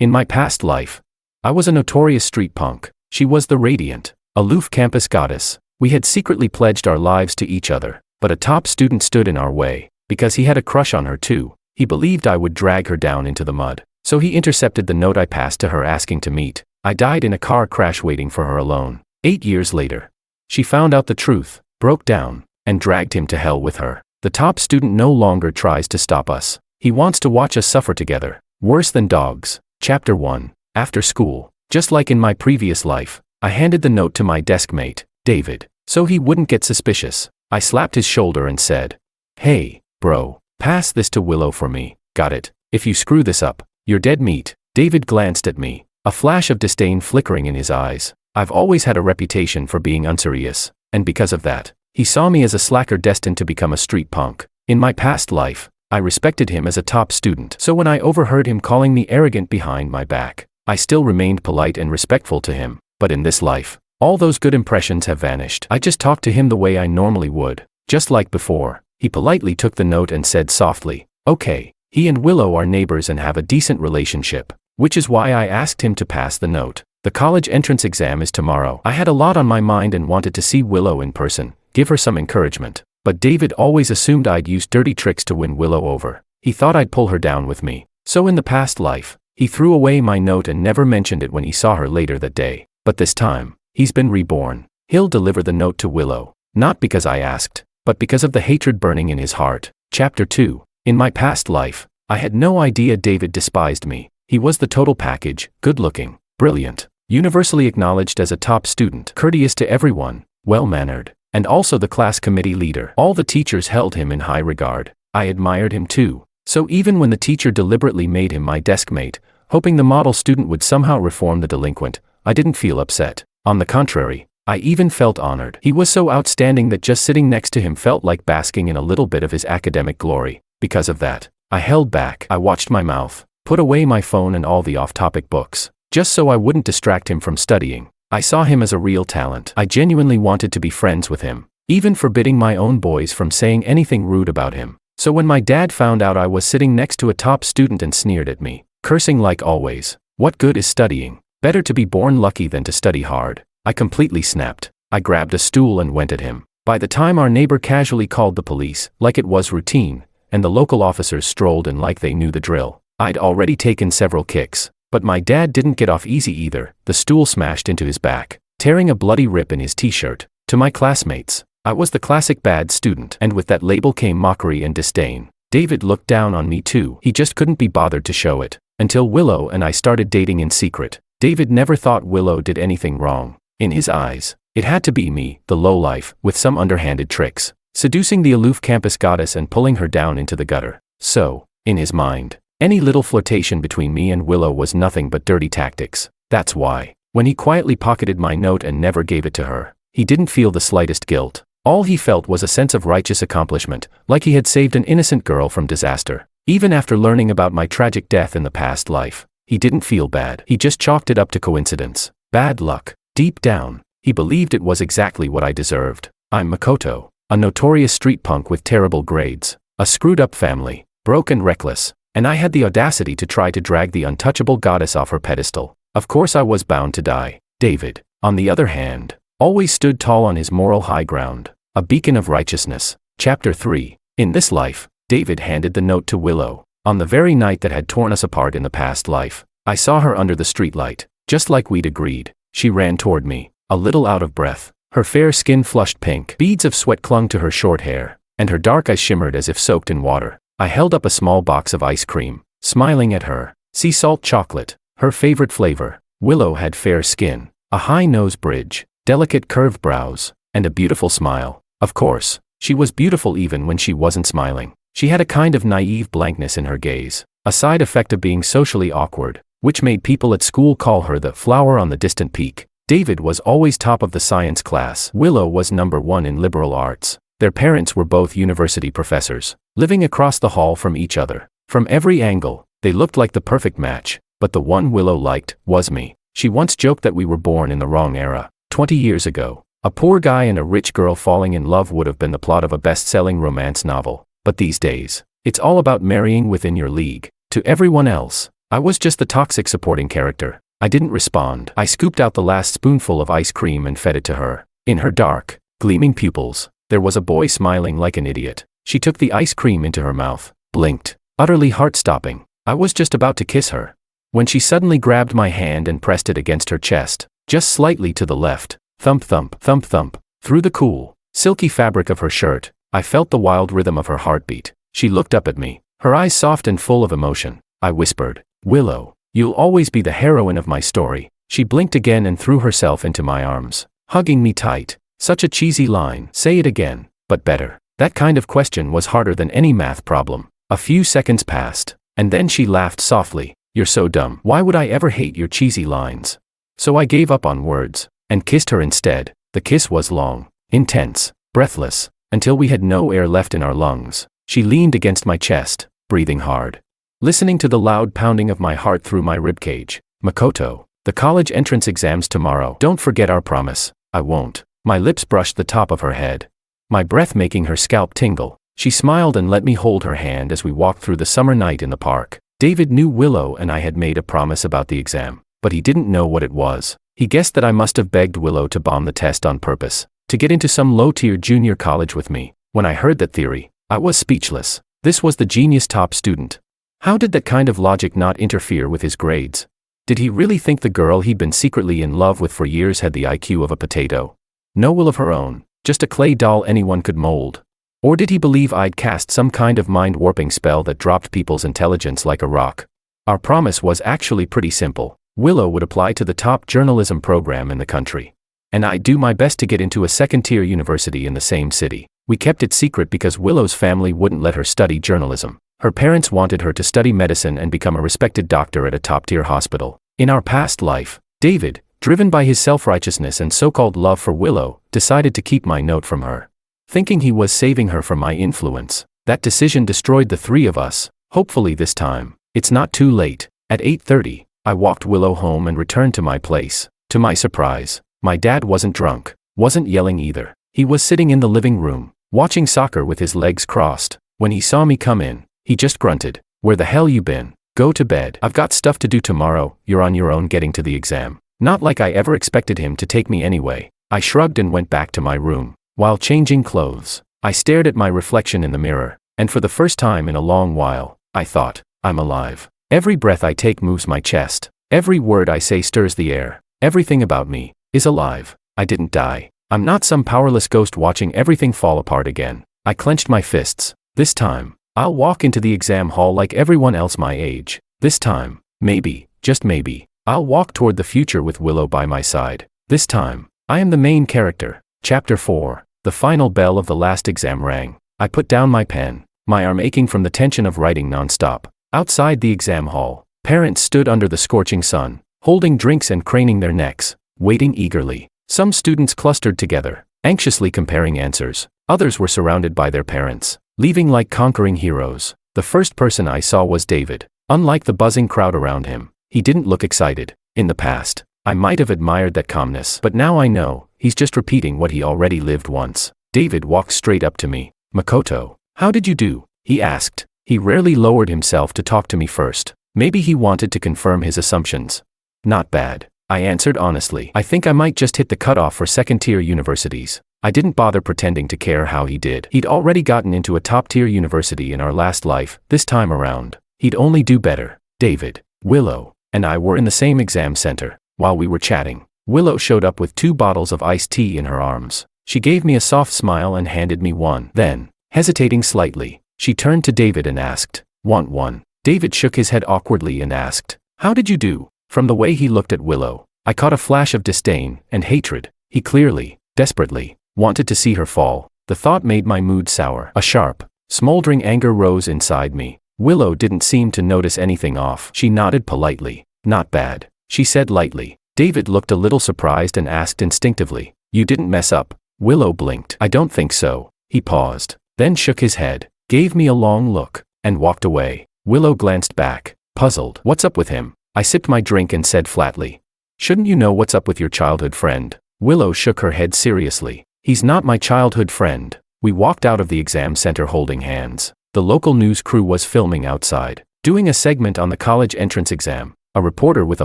In my past life, I was a notorious street punk. She was the radiant, aloof campus goddess. We had secretly pledged our lives to each other, but a top student stood in our way, because he had a crush on her too. He believed I would drag her down into the mud, so he intercepted the note I passed to her asking to meet. I died in a car crash waiting for her alone. 8 years later, she found out the truth, broke down, and dragged him to hell with her. The top student no longer tries to stop us. He wants to watch us suffer together. Worse than dogs. Chapter 1. After school. Just like in my previous life, I handed the note to my desk mate, David, so he wouldn't get suspicious. I slapped his shoulder and said, "Hey, bro, pass this to Willow for me, got it? If you screw this up, you're dead meat." David glanced at me, a flash of disdain flickering in his eyes. I've always had a reputation for being unserious, and because of that, he saw me as a slacker destined to become a street punk. In my past life, I respected him as a top student, so when I overheard him calling me arrogant behind my back, I still remained polite and respectful to him. But in this life, all those good impressions have vanished. I just talked to him the way I normally would, just like before. He politely took the note and said softly, "Okay, he and Willow are neighbors and have a decent relationship," which is why I asked him to pass the note. The college entrance exam is tomorrow. I had a lot on my mind and wanted to see Willow in person, give her some encouragement. But David always assumed I'd use dirty tricks to win Willow over. He thought I'd pull her down with me. So in the past life, he threw away my note and never mentioned it when he saw her later that day. But this time, he's been reborn. He'll deliver the note to Willow, not because I asked, but because of the hatred burning in his heart. Chapter 2. In my past life, I had no idea David despised me. He was the total package, good-looking, brilliant, universally acknowledged as a top student, courteous to everyone, well-mannered, and also the class committee leader. All the teachers held him in high regard. I admired him too. So even when the teacher deliberately made him my desk mate, hoping the model student would somehow reform the delinquent, I didn't feel upset. On the contrary, I even felt honored. He was so outstanding that just sitting next to him felt like basking in a little bit of his academic glory. Because of that, I held back. I watched my mouth, put away my phone and all the off-topic books, just so I wouldn't distract him from studying. I saw him as a real talent. I genuinely wanted to be friends with him, even forbidding my own boys from saying anything rude about him. So when my dad found out I was sitting next to a top student and sneered at me, cursing like always, "What good is studying? Better to be born lucky than to study hard," I completely snapped. I grabbed a stool and went at him. By the time our neighbor casually called the police, like it was routine, and the local officers strolled in like they knew the drill, I'd already taken several kicks. But my dad didn't get off easy either. The stool smashed into his back, tearing a bloody rip in his t-shirt. To my classmates, I was the classic bad student, and with that label came mockery and disdain. David looked down on me too. He just couldn't be bothered to show it. Until Willow and I started dating in secret. David never thought Willow did anything wrong. In his eyes, it had to be me, the lowlife, with some underhanded tricks, seducing the aloof campus goddess and pulling her down into the gutter. So, in his mind, any little flirtation between me and Willow was nothing but dirty tactics. That's why, when he quietly pocketed my note and never gave it to her, he didn't feel the slightest guilt. All he felt was a sense of righteous accomplishment, like he had saved an innocent girl from disaster. Even after learning about my tragic death in the past life, he didn't feel bad. He just chalked it up to coincidence. Bad luck. Deep down, he believed it was exactly what I deserved. I'm Makoto, a notorious street punk with terrible grades, a screwed-up family, broke and reckless, and I had the audacity to try to drag the untouchable goddess off her pedestal. Of course I was bound to die. David, on the other hand, always stood tall on his moral high ground, a beacon of righteousness. Chapter 3. In this life, David handed the note to Willow. On the very night that had torn us apart in the past life, I saw her under the streetlight, just like we'd agreed. She ran toward me, a little out of breath. Her fair skin flushed pink. Beads of sweat clung to her short hair, and her dark eyes shimmered as if soaked in water. I held up a small box of ice cream, smiling at her. Sea salt chocolate, her favorite flavor. Willow had fair skin, a high nose bridge, delicate curved brows, and a beautiful smile. Of course, she was beautiful even when she wasn't smiling. She had a kind of naive blankness in her gaze, a side effect of being socially awkward, which made people at school call her the flower on the distant peak. David was always top of the science class. Willow was number 1 in liberal arts. Their parents were both university professors, living across the hall from each other. From every angle, they looked like the perfect match, but the one Willow liked was me. She once joked that we were born in the wrong era. 20 years ago, a poor guy and a rich girl falling in love would have been the plot of a best-selling romance novel. But these days, it's all about marrying within your league. To everyone else, I was just the toxic supporting character. I didn't respond. I scooped out the last spoonful of ice cream and fed it to her. In her dark, gleaming pupils, there was a boy smiling like an idiot. She took the ice cream into her mouth, blinked, utterly heart-stopping. I was just about to kiss her, when she suddenly grabbed my hand and pressed it against her chest, just slightly to the left. Thump thump, thump thump. Through the cool, silky fabric of her shirt, I felt the wild rhythm of her heartbeat. She looked up at me, her eyes soft and full of emotion. I whispered, "Willow, you'll always be the heroine of my story." She blinked again and threw herself into my arms, hugging me tight. Such a cheesy line. Say it again, but better. That kind of question was harder than any math problem. A few seconds passed, and then she laughed softly. "You're so dumb. Why would I ever hate your cheesy lines?" So I gave up on words, and kissed her instead. The kiss was long, intense, breathless, until we had no air left in our lungs. She leaned against my chest, breathing hard, listening to the loud pounding of my heart through my ribcage. "Makoto, the college entrance exams tomorrow. Don't forget our promise." "I won't." My lips brushed the top of her head, my breath making her scalp tingle. She smiled and let me hold her hand as we walked through the summer night in the park. David knew Willow and I had made a promise about the exam, but he didn't know what it was. He guessed that I must have begged Willow to bomb the test on purpose, to get into some low-tier junior college with me. When I heard that theory, I was speechless. This was the genius top student. How did that kind of logic not interfere with his grades? Did he really think the girl he'd been secretly in love with for years had the IQ of a potato? No will of her own, just a clay doll anyone could mold. Or did he believe I'd cast some kind of mind-warping spell that dropped people's intelligence like a rock? Our promise was actually pretty simple. Willow would apply to the top journalism program in the country, and I'd do my best to get into a second-tier university in the same city. We kept it secret because Willow's family wouldn't let her study journalism. Her parents wanted her to study medicine and become a respected doctor at a top-tier hospital. In our past life, David, driven by his self-righteousness and so-called love for Willow, decided to keep my note from her, thinking he was saving her from my influence. That decision destroyed the three of us. Hopefully this time, it's not too late. At 8:30, I walked Willow home and returned to my place. To my surprise, my dad wasn't drunk, wasn't yelling either. He was sitting in the living room, watching soccer with his legs crossed. When he saw me come in, he just grunted, "Where the hell you been? Go to bed. I've got stuff to do tomorrow. You're on your own getting to the exam." Not like I ever expected him to take me anyway. I shrugged and went back to my room. While changing clothes, I stared at my reflection in the mirror, and for the first time in a long while, I thought, I'm alive. Every breath I take moves my chest. Every word I say stirs the air. Everything about me is alive. I didn't die. I'm not some powerless ghost watching everything fall apart again. I clenched my fists. This time, I'll walk into the exam hall like everyone else my age. This time, maybe, just maybe, I'll walk toward the future with Willow by my side. This time, I am the main character. Chapter 4. The final bell of the last exam rang. I put down my pen, my arm aching from the tension of writing nonstop. Outside the exam hall, parents stood under the scorching sun, holding drinks and craning their necks, waiting eagerly. Some students clustered together, anxiously comparing answers. Others were surrounded by their parents, leaving like conquering heroes. The first person I saw was David. Unlike the buzzing crowd around him, he didn't look excited. In the past, I might have admired that calmness, but now I know, he's just repeating what he already lived once. David walked straight up to me. "Makoto, how did you do?" he asked. He rarely lowered himself to talk to me first. Maybe he wanted to confirm his assumptions. "Not bad," I answered honestly. "I think I might just hit the cutoff for second-tier universities." I didn't bother pretending to care how he did. He'd already gotten into a top-tier university in our last life. This time around, he'd only do better. David, Willow, and I were in the same exam center. While we were chatting, Willow showed up with 2 bottles of iced tea in her arms. She gave me a soft smile and handed me one. Then, hesitating slightly, she turned to David and asked, "Want one?" David shook his head awkwardly and asked, "How did you do?" From the way he looked at Willow, I caught a flash of disdain and hatred. He clearly, desperately, wanted to see her fall. The thought made my mood sour. A sharp, smoldering anger rose inside me. Willow didn't seem to notice anything off. She nodded politely. "Not bad," she said lightly. David looked a little surprised and asked instinctively, "You didn't mess up?" Willow blinked. "I don't think so." He paused, then shook his head, gave me a long look, and walked away. Willow glanced back, puzzled. "What's up with him?" I sipped my drink and said flatly, "Shouldn't you know what's up with your childhood friend?" Willow shook her head seriously. "He's not my childhood friend." We walked out of the exam center holding hands. The local news crew was filming outside. Doing a segment on the college entrance exam, a reporter with a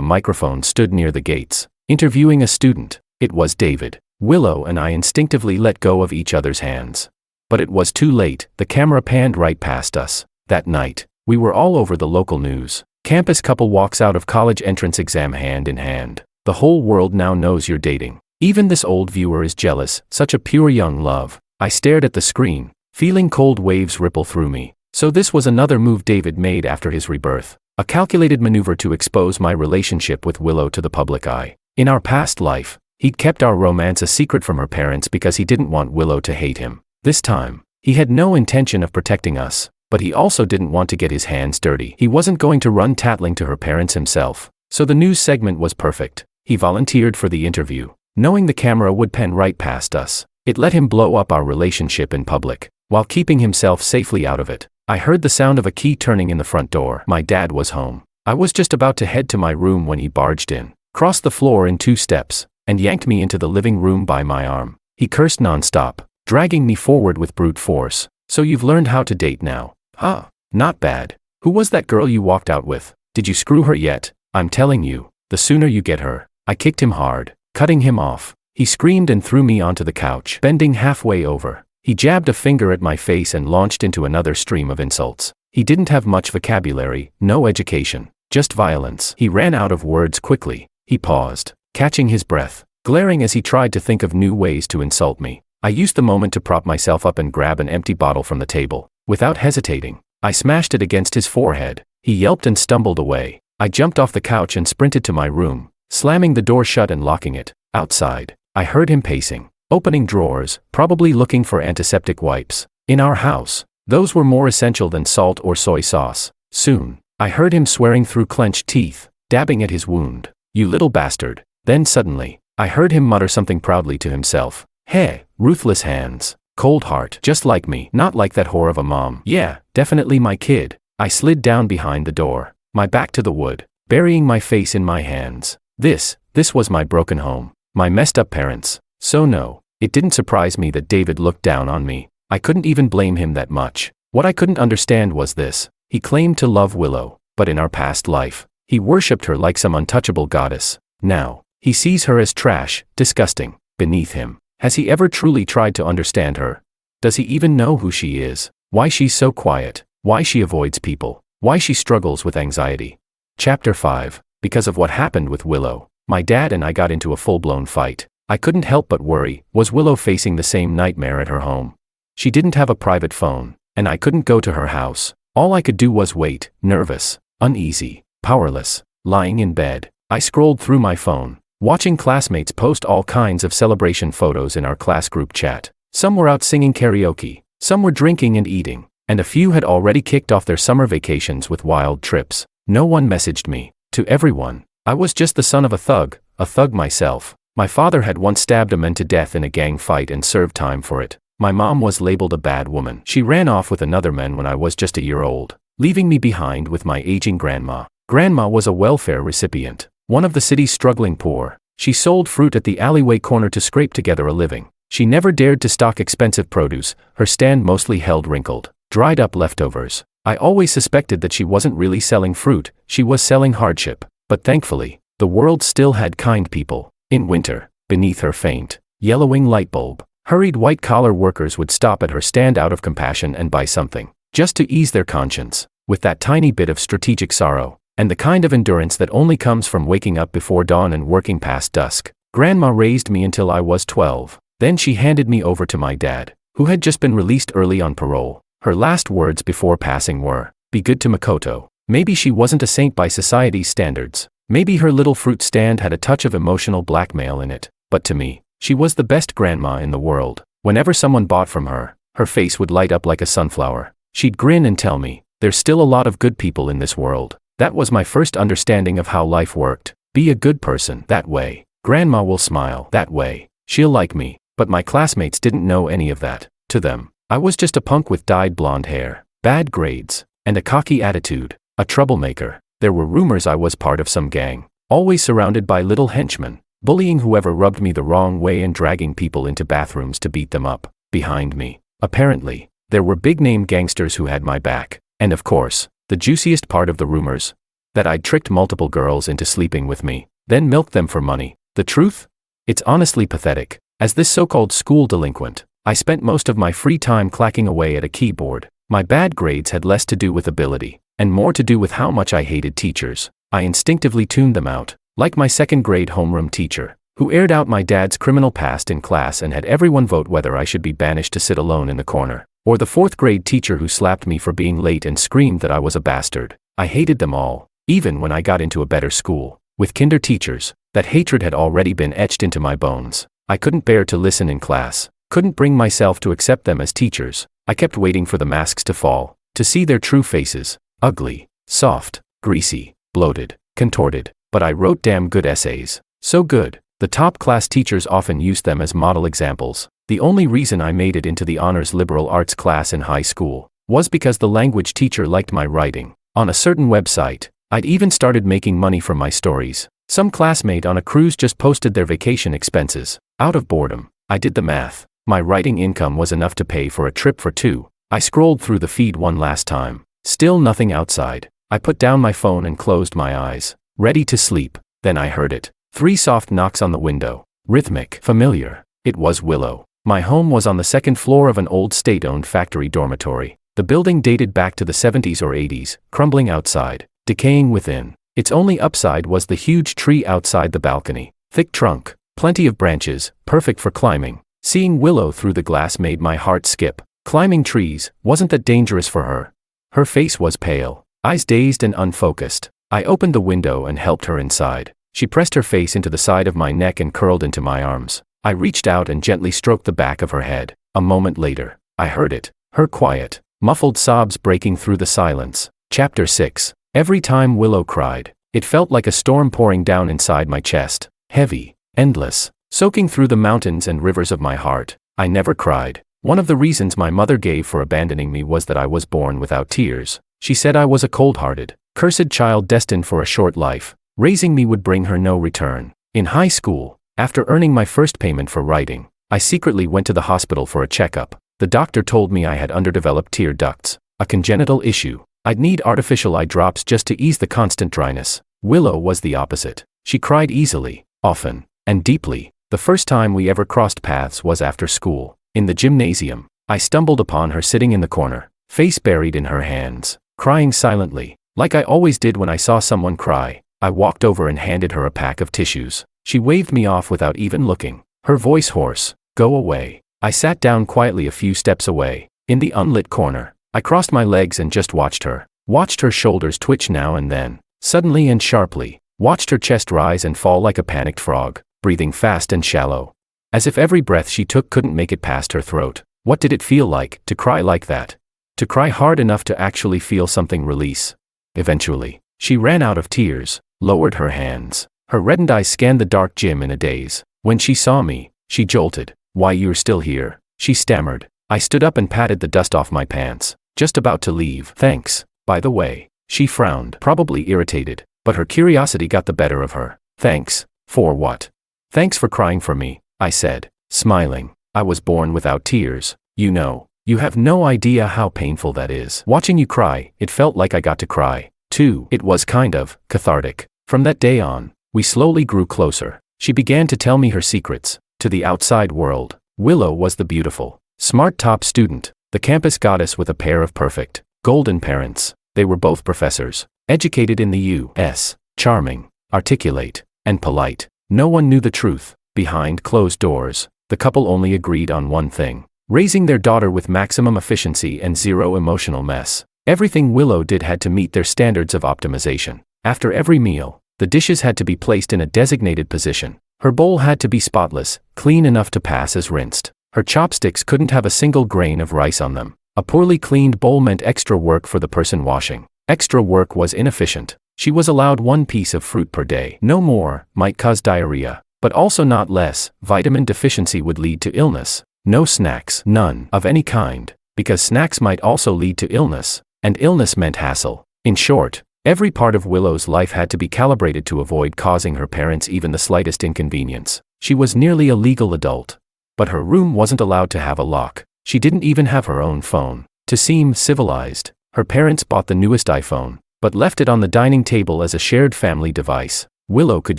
microphone stood near the gates, interviewing a student. It was David. Willow and I instinctively let go of each other's hands. But it was too late, the camera panned right past us. That night, we were all over the local news. Campus couple walks out of college entrance exam hand in hand. The whole world now knows you're dating. Even this old viewer is jealous, such a pure young love. I stared at the screen, feeling cold waves ripple through me. So this was another move David made after his rebirth. A calculated maneuver to expose my relationship with Willow to the public eye. In our past life, he'd kept our romance a secret from her parents because he didn't want Willow to hate him. This time, he had no intention of protecting us, but he also didn't want to get his hands dirty. He wasn't going to run tattling to her parents himself. So the news segment was perfect. He volunteered for the interview, knowing the camera would pan right past us. It let him blow up our relationship in public, while keeping himself safely out of it. I heard the sound of a key turning in the front door. My dad was home. I was just about to head to my room when he barged in, crossed the floor in 2 steps, and yanked me into the living room by my arm. He cursed nonstop, dragging me forward with brute force. So you've learned how to date now? Huh? Not bad. Who was that girl you walked out with? Did you screw her yet? I'm telling you, the sooner you get her. I kicked him hard, cutting him off. He screamed and threw me onto the couch, bending halfway over. He jabbed a finger at my face and launched into another stream of insults. He didn't have much vocabulary, no education, just violence. He ran out of words quickly. He paused, catching his breath, glaring as he tried to think of new ways to insult me. I used the moment to prop myself up and grab an empty bottle from the table. Without hesitating, I smashed it against his forehead. He yelped and stumbled away. I jumped off the couch and sprinted to my room, slamming the door shut and locking it. Outside, I heard him pacing, opening drawers, probably looking for antiseptic wipes. In our house, those were more essential than salt or soy sauce. Soon, I heard him swearing through clenched teeth, dabbing at his wound. You little bastard. Then suddenly, I heard him mutter something proudly to himself. Hey, ruthless hands, cold heart, just like me, not like that whore of a mom. Yeah, definitely my kid. I slid down behind the door, my back to the wood, burying my face in my hands. This was my broken home, my messed up parents. So no, it didn't surprise me that David looked down on me. I couldn't even blame him that much. What I couldn't understand was this. He claimed to love Willow, but in our past life, he worshipped her like some untouchable goddess. Now, he sees her as trash, disgusting, beneath him. Has he ever truly tried to understand her? Does he even know who she is? Why she's so quiet? Why she avoids people? Why she struggles with anxiety? Chapter 5. Because of what happened with Willow, my dad and I got into a full-blown fight. I couldn't help but worry. Was Willow facing the same nightmare at her home? She didn't have a private phone, and I couldn't go to her house. All I could do was wait, nervous, uneasy, powerless, lying in bed. I scrolled through my phone, watching classmates post all kinds of celebration photos in our class group chat. Some were out singing karaoke, some were drinking and eating, and a few had already kicked off their summer vacations with wild trips. No one messaged me. To everyone, I was just the son of a thug myself. My father had once stabbed a man to death in a gang fight and served time for it. My mom was labeled a bad woman. She ran off with another man when I was just a year old, leaving me behind with my aging grandma. Grandma was a welfare recipient, one of the city's struggling poor. She sold fruit at the alleyway corner to scrape together a living. She never dared to stock expensive produce. Her stand mostly held wrinkled, dried up leftovers. I always suspected that she wasn't really selling fruit, she was selling hardship. But thankfully, the world still had kind people. In winter, beneath her faint, yellowing light bulb, hurried white-collar workers would stop at her stand out of compassion and buy something, just to ease their conscience, with that tiny bit of strategic sorrow, and the kind of endurance that only comes from waking up before dawn and working past dusk. Grandma raised me until I was 12. Then she handed me over to my dad, who had just been released early on parole. Her last words before passing were, "Be good to Makoto." Maybe she wasn't a saint by society's standards. Maybe her little fruit stand had a touch of emotional blackmail in it. But to me, she was the best grandma in the world. Whenever someone bought from her, her face would light up like a sunflower. She'd grin and tell me, "There's still a lot of good people in this world." That was my first understanding of how life worked. Be a good person that way. Grandma will smile that way. She'll like me. But my classmates didn't know any of that. To them, I was just a punk with dyed blonde hair, bad grades, and a cocky attitude, a troublemaker. There were rumors I was part of some gang, always surrounded by little henchmen, bullying whoever rubbed me the wrong way and dragging people into bathrooms to beat them up. Behind me, apparently, there were big-name gangsters who had my back. And of course, The juiciest part of the rumors? That I'd tricked multiple girls into sleeping with me, then milked them for money. The truth? It's honestly pathetic. As this so-called school delinquent, I spent most of my free time clacking away at a keyboard. My bad grades had less to do with ability, and more to do with how much I hated teachers. I instinctively tuned them out, like my second-grade homeroom teacher, who aired out my dad's criminal past in class and had everyone vote whether I should be banished to sit alone in the corner, or the fourth-grade teacher who slapped me for being late and screamed that I was a bastard. I hated them all, even when I got into a better school. With kinder teachers, that hatred had already been etched into my bones. I couldn't bear to listen in class, couldn't bring myself to accept them as teachers. I kept waiting for the masks to fall, to see their true faces, ugly, soft, greasy, bloated, contorted. But I wrote damn good essays. So good, the top class teachers often used them as model examples. The only reason I made it into the honors liberal arts class in high school was because the language teacher liked my writing. On a certain website, I'd even started making money from my stories. Some classmate on a cruise just posted their vacation expenses. Out of boredom, I did the math. My writing income was enough to pay for a trip for two. I scrolled through the feed one last time. Still nothing outside. I put down my phone and closed my eyes, ready to sleep. Then I heard it. 3 soft knocks on the window. Rhythmic, familiar. It was Willow. My home was on the second floor of an old state-owned factory dormitory. The building dated back to the 70s or 80s, crumbling outside, decaying within. Its only upside was the huge tree outside the balcony. Thick trunk, plenty of branches, perfect for climbing. Seeing Willow through the glass made my heart skip. Climbing trees wasn't that dangerous for her. Her face was pale, eyes dazed and unfocused. I opened the window and helped her inside. She pressed her face into the side of my neck and curled into my arms. I reached out and gently stroked the back of her head. A moment later, I heard it. Her quiet, muffled sobs breaking through the silence. Chapter 6. Every time Willow cried, it felt like a storm pouring down inside my chest. Heavy, endless, soaking through the mountains and rivers of my heart. I never cried. One of the reasons my mother gave for abandoning me was that I was born without tears. She said I was a cold-hearted, cursed child destined for a short life. Raising me would bring her no return. In high school, after earning my first payment for writing, I secretly went to the hospital for a checkup. The doctor told me I had underdeveloped tear ducts, a congenital issue. I'd need artificial eye drops just to ease the constant dryness. Willow was the opposite. She cried easily, often, and deeply. The first time we ever crossed paths was after school. In the gymnasium, I stumbled upon her sitting in the corner, face buried in her hands, crying silently, like I always did when I saw someone cry. I walked over and handed her a pack of tissues. She waved me off without even looking, her voice hoarse. Go away. I sat down quietly a few steps away, in the unlit corner. I crossed my legs and just watched her shoulders twitch now and then, suddenly and sharply, watched her chest rise and fall like a panicked frog, breathing fast and shallow, as if every breath she took couldn't make it past her throat. What did it feel like to cry like that? To cry hard enough to actually feel something release. Eventually, she ran out of tears, lowered her hands. Her reddened eyes scanned the dark gym in a daze. When she saw me, she jolted. Why, you're still here? She stammered. I stood up and patted the dust off my pants, just about to leave. Thanks, by the way. She frowned, probably irritated, but her curiosity got the better of her. Thanks, for what? Thanks for crying for me, I said, smiling. I was born without tears, you know. You have no idea how painful that is. Watching you cry, it felt like I got to cry, too. It was kind of cathartic. From that day on, we slowly grew closer. She began to tell me her secrets. To the outside world, Willow was the beautiful, smart top student, the campus goddess with a pair of perfect, golden parents. They were both professors, educated in the U.S., charming, articulate, and polite. No one knew the truth. Behind closed doors, the couple only agreed on one thing: raising their daughter with maximum efficiency and zero emotional mess. Everything Willow did had to meet their standards of optimization. After every meal, the dishes had to be placed in a designated position. Her bowl had to be spotless, clean enough to pass as rinsed. Her chopsticks couldn't have a single grain of rice on them. A poorly cleaned bowl meant extra work for the person washing. Extra work was inefficient. She was allowed 1 piece of fruit per day. No more, might cause diarrhea, but also not less. Vitamin deficiency would lead to illness. No snacks, none of any kind, because snacks might also lead to illness, and illness meant hassle. In short, every part of Willow's life had to be calibrated to avoid causing her parents even the slightest inconvenience. She was nearly a legal adult, but her room wasn't allowed to have a lock. She didn't even have her own phone. To seem civilized, Her parents bought the newest iPhone, but left it on the dining table as a shared family device. Willow could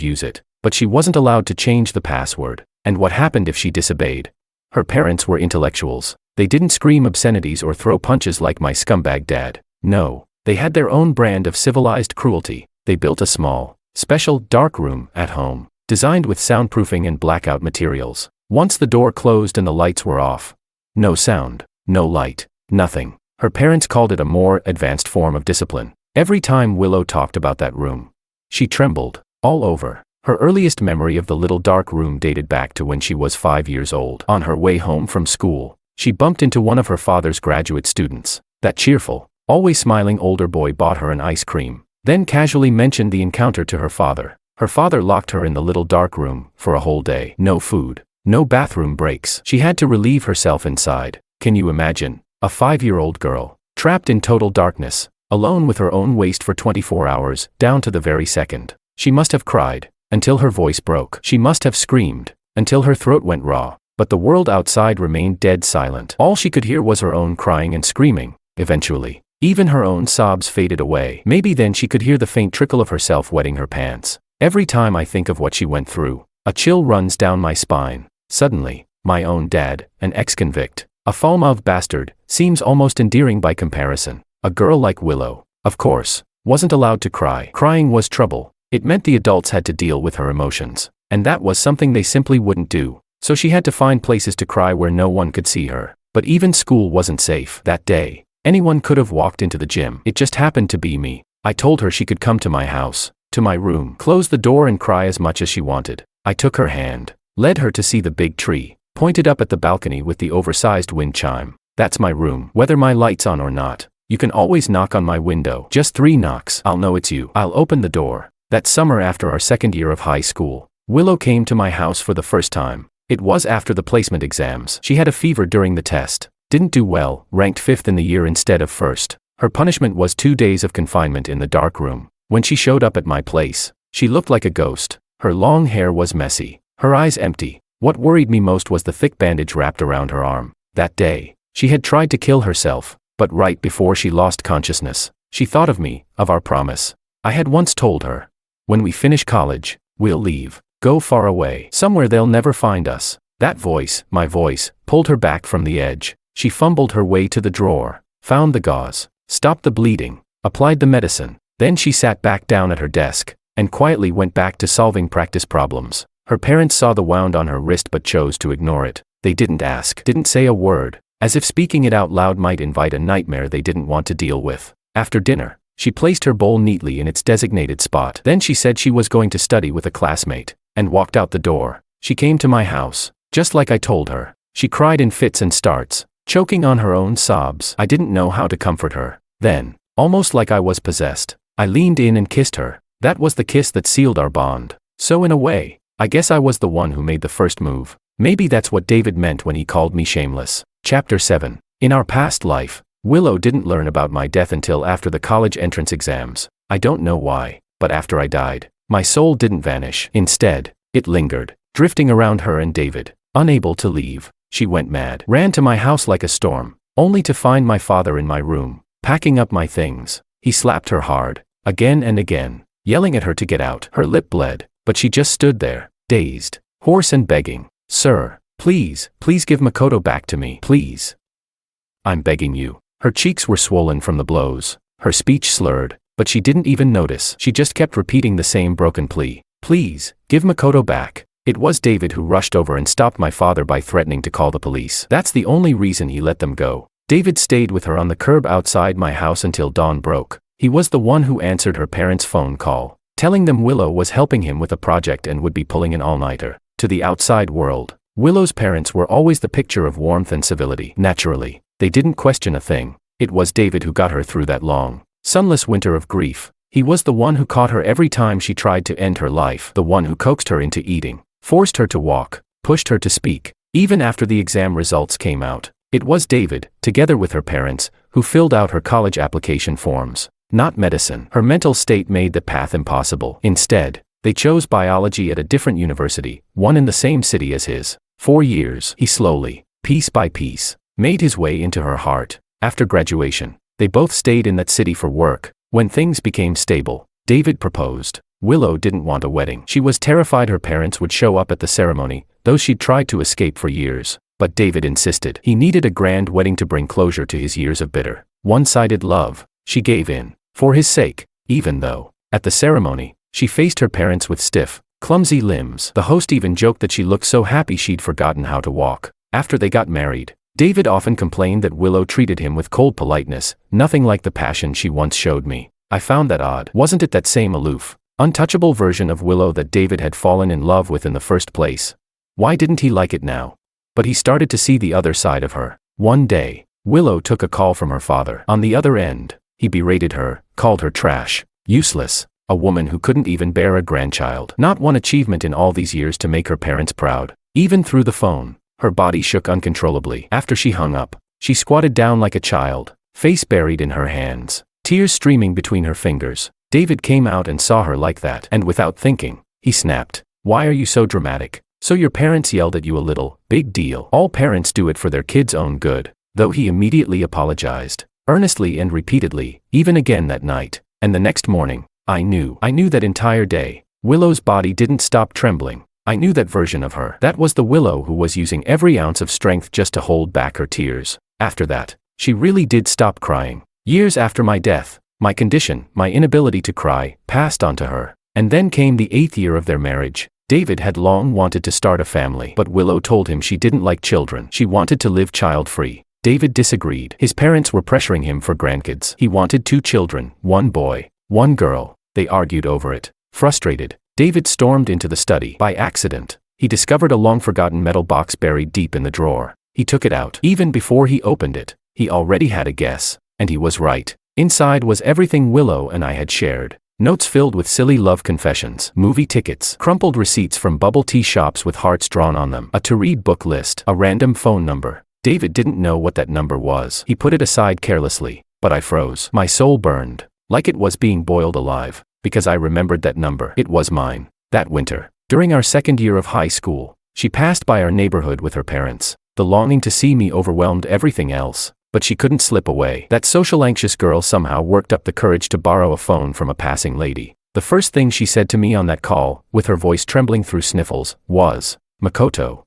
use it, but she wasn't allowed to change the password. And what happened if she disobeyed? Her parents were intellectuals. They didn't scream obscenities or throw punches like my scumbag dad. No, they had their own brand of civilized cruelty. They built a small, special, dark room at home, designed with soundproofing and blackout materials. Once the door closed and the lights were off, no sound, no light, nothing. Her parents called it a more advanced form of discipline. Every time Willow talked about that room, she trembled all over. Her earliest memory of the little dark room dated back to when she was 5 years old. On her way home from school, she bumped into one of her father's graduate students. That cheerful, always smiling older boy bought her an ice cream, then casually mentioned the encounter to her father. Her father locked her in the little dark room for a whole day. No food, no bathroom breaks. She had to relieve herself inside. Can you imagine? A 5-year-old girl, trapped in total darkness, alone with her own waste for 24 hours, down to the very second. She must have cried until her voice broke. She must have screamed until her throat went raw. But the world outside remained dead silent. All she could hear was her own crying and screaming. Eventually, even her own sobs faded away. Maybe then she could hear the faint trickle of herself wetting her pants. Every time I think of what she went through, a chill runs down my spine. Suddenly, my own dad, an ex-convict, a foul-mouthed bastard, seems almost endearing by comparison. A girl like Willow, of course, wasn't allowed to cry. Crying was trouble. It meant the adults had to deal with her emotions, and that was something they simply wouldn't do. So she had to find places to cry where no one could see her. But even school wasn't safe. That day, anyone could have walked into the gym. It just happened to be me. I told her she could come to my house, to my room, close the door and cry as much as she wanted. I took her hand, led her to see the big tree, pointed up at the balcony with the oversized wind chime. That's my room. Whether my light's on or not, you can always knock on my window. Just 3 knocks. I'll know it's you. I'll open the door. That summer after our second year of high school, Willow came to my house for the first time. It was after the placement exams. She had a fever during the test, didn't do well, ranked 5th in the year instead of 1st. Her punishment was 2 days of confinement in the dark room. When she showed up at my place, she looked like a ghost. Her long hair was messy, her eyes empty. What worried me most was the thick bandage wrapped around her arm. That day, she had tried to kill herself, but right before she lost consciousness, she thought of me, of our promise. I had once told her, when we finish college, we'll leave, go far away, somewhere they'll never find us. That voice, my voice, pulled her back from the edge. She fumbled her way to the drawer, found the gauze, stopped the bleeding, applied the medicine. Then she sat back down at her desk, and quietly went back to solving practice problems. Her parents saw the wound on her wrist but chose to ignore it. They didn't ask, didn't say a word, as if speaking it out loud might invite a nightmare they didn't want to deal with. After dinner, she placed her bowl neatly in its designated spot. Then she said she was going to study with a classmate, and walked out the door. She came to my house, just like I told her. She cried in fits and starts, choking on her own sobs. I didn't know how to comfort her. Then, almost like I was possessed, I leaned in and kissed her. That was the kiss that sealed our bond. So in a way, I guess I was the one who made the first move. Maybe that's what David meant when he called me shameless. Chapter 7. In our past life, Willow didn't learn about my death until after the college entrance exams. I don't know why, but after I died, my soul didn't vanish. Instead, it lingered, drifting around her and David, unable to leave. She went mad, ran to my house like a storm, only to find my father in my room, packing up my things. He slapped her hard, again and again, yelling at her to get out. Her lip bled, but she just stood there, dazed, hoarse and begging. Sir, please, please give Makoto back to me, please. I'm begging you. Her cheeks were swollen from the blows, her speech slurred, but she didn't even notice. She just kept repeating the same broken plea. Please, give Makoto back. It was David who rushed over and stopped my father by threatening to call the police. That's the only reason he let them go. David stayed with her on the curb outside my house until dawn broke. He was the one who answered her parents' phone call, telling them Willow was helping him with a project and would be pulling an all-nighter. To the outside world, Willow's parents were always the picture of warmth and civility. Naturally, they didn't question a thing. It was David who got her through that long, sunless winter of grief. He was the one who caught her every time she tried to end her life, the one who coaxed her into eating, forced her to walk, pushed her to speak. Even after the exam results came out, it was David, together with her parents, who filled out her college application forms. Not medicine. Her mental state made the path impossible. Instead, they chose biology at a different university, one in the same city as his. 4 years, he slowly, piece by piece, made his way into her heart. After graduation, They both stayed in that city for work. When things became stable, David proposed. Willow didn't want a wedding. She was terrified her parents would show up at the ceremony, though she'd tried to escape for years. But David insisted. He needed a grand wedding to bring closure to his years of bitter, one-sided love. She gave in. For his sake, even though, at the ceremony, she faced her parents with stiff, clumsy limbs. The host even joked that she looked so happy she'd forgotten how to walk. After they got married, David often complained that Willow treated him with cold politeness, nothing like the passion she once showed me. I found that odd. Wasn't it that same aloof, untouchable version of Willow that David had fallen in love with in the first place? Why didn't he like it now? But he started to see the other side of her. One day, Willow took a call from her father. On the other end, he berated her, called her trash, useless, a woman who couldn't even bear a grandchild. Not one achievement in all these years to make her parents proud. Even through the phone, her body shook uncontrollably. After she hung up, she squatted down like a child, face buried in her hands, tears streaming between her fingers. David came out and saw her like that, and without thinking, he snapped. Why are you so dramatic? So your parents yelled at you a little, big deal. All parents do it for their kids' own good. Though he immediately apologized, earnestly and repeatedly, even again that night, and the next morning, I knew that entire day, Willow's body didn't stop trembling. I knew that version of her. That was the Willow who was using every ounce of strength just to hold back her tears. After that, she really did stop crying. Years after my death, my condition, my inability to cry, passed on to her. And then came the 8th year of their marriage. David had long wanted to start a family, but Willow told him she didn't like children. She wanted to live child-free. David disagreed. His parents were pressuring him for grandkids. He wanted 2 children, 1 boy, 1 girl. They argued over it. Frustrated, David stormed into the study. By accident, he discovered a long-forgotten metal box buried deep in the drawer. He took it out. Even before he opened it, he already had a guess. And he was right. Inside was everything Willow and I had shared. Notes filled with silly love confessions, movie tickets, crumpled receipts from bubble tea shops with hearts drawn on them, a to-read book list, a random phone number. David didn't know what that number was. He put it aside carelessly, but I froze. My soul burned, like it was being boiled alive, because I remembered that number. It was mine. That winter, during our 2nd year of high school, she passed by our neighborhood with her parents. The longing to see me overwhelmed everything else. But she couldn't slip away. That social anxious girl somehow worked up the courage to borrow a phone from a passing lady. The first thing she said to me on that call, with her voice trembling through sniffles, was, "Makoto,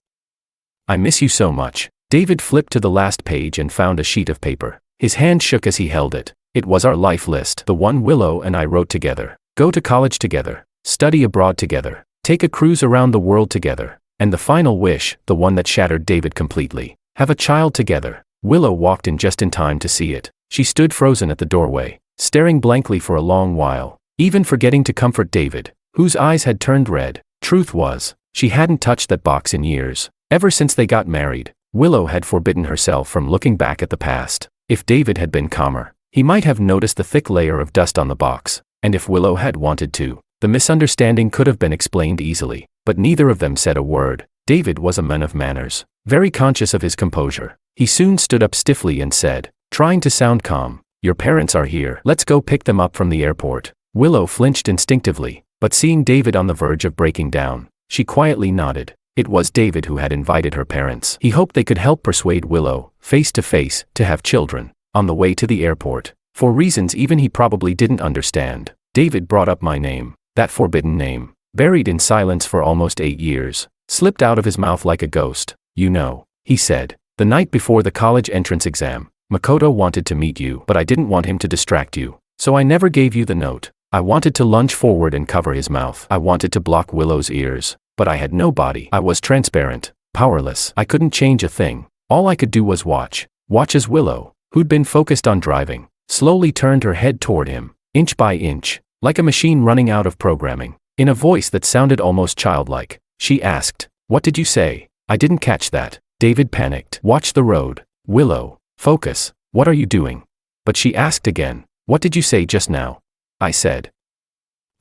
I miss you so much." David flipped to the last page and found a sheet of paper. His hand shook as he held it. It was our life list, the one Willow and I wrote together. Go to college together, study abroad together, take a cruise around the world together, and the final wish, the one that shattered David completely, have a child together. Willow walked in just in time to see it. She stood frozen at the doorway, staring blankly for a long while, even forgetting to comfort David, whose eyes had turned red. Truth was, she hadn't touched that box in years. Ever since they got married, Willow had forbidden herself from looking back at the past. If David had been calmer, he might have noticed the thick layer of dust on the box, and if Willow had wanted to, the misunderstanding could have been explained easily, but neither of them said a word. David was a man of manners, very conscious of his composure. He soon stood up stiffly and said, trying to sound calm, "Your parents are here. Let's go pick them up from the airport." Willow flinched instinctively, but seeing David on the verge of breaking down, she quietly nodded. It was David who had invited her parents. He hoped they could help persuade Willow, face to face, to have children. On the way to the airport, for reasons even he probably didn't understand, David brought up my name, that forbidden name, buried in silence for almost 8 years, slipped out of his mouth like a ghost. "You know," he said, "the night before the college entrance exam, Makoto wanted to meet you, but I didn't want him to distract you, so I never gave you the note. I wanted to lunge forward and cover his mouth. I wanted to block Willow's ears, but I had no body. I was transparent, powerless. I couldn't change a thing. All I could do was watch as Willow, who'd been focused on driving, slowly turned her head toward him, inch by inch, like a machine running out of programming. In a voice that sounded almost childlike, she asked, "What did you say?" "I didn't catch that." David panicked. "Watch the road. Willow, focus. What are you doing?" But she asked again, "What did you say just now?" I said,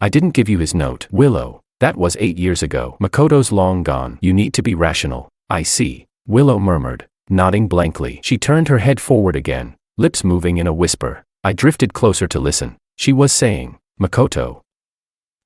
"I didn't give you his note." "Willow, that was 8 years ago. Makoto's long gone. You need to be rational." "I see," Willow murmured, nodding blankly. She turned her head forward again, lips moving in a whisper. I drifted closer to listen. She was saying, "Makoto.